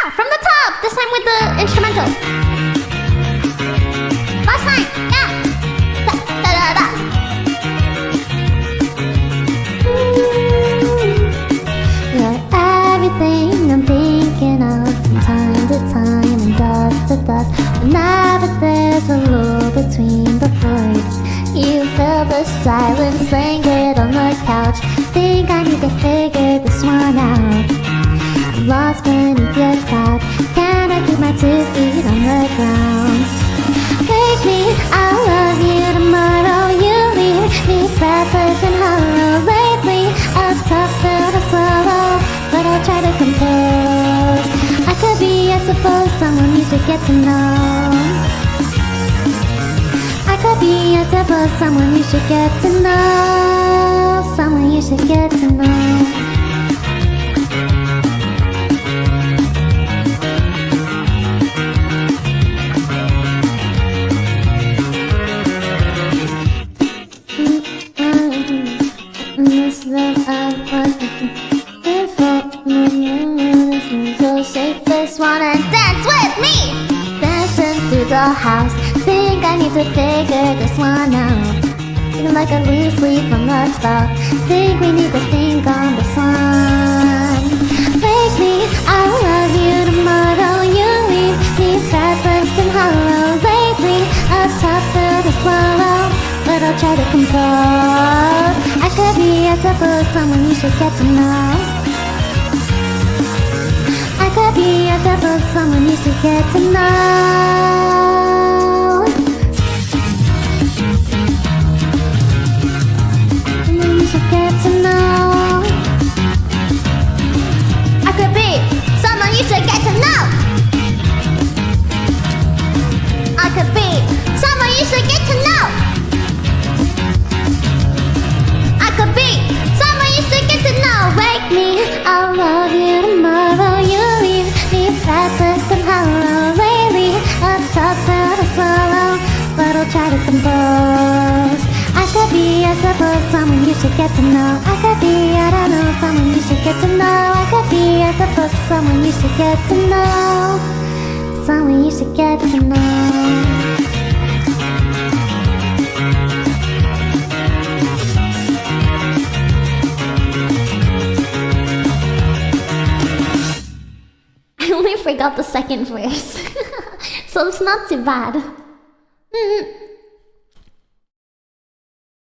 Now, from the top! This time with the instrumental. Last time, yeah! Da, da, da, da. You're everything I'm thinking of from time to time and dust to dust. Whenever there's a lull between the voids, you feel the silence languid on the couch. Think I need to figure this one out. I'm lost beneath your cloud. Can I keep my 2 feet on the ground? Take me, I'll love you tomorrow. You leave me breathless and hollow. Lately, a tough pill to swallow, but I'll try to compose. I could be, I suppose, someone you should get to know. I could be, I suppose, someone you should get to know. Someone you should get to know. So shake this one and dance with me. Dancing through the house. Think I need to figure this one out. Feeling like a loose leaf on the spot. Think we need to think on this one. Wake me, I'll love you tomorrow. You leave me breathless and hollow. Lately, a tough pill to swallow, but I'll try to compose. I could be, I suppose, someone you should get to know. I could be, I suppose, someone you should get to know. Someone you should get to know. I could be someone you should get to know. I could be someone you should get to know. I could be someone you should get to know. Wake me, I'll love you tomorrow. You leave me breathless and hollow. Lately, a tough pill to swallow, but I'll try to compose. I could be, I suppose, someone you should get to know. I could be, I don't know, someone you should get to know. I could be, I suppose, someone you should get to know. Someone you should get to know. I only forgot the second verse, so it's not too bad.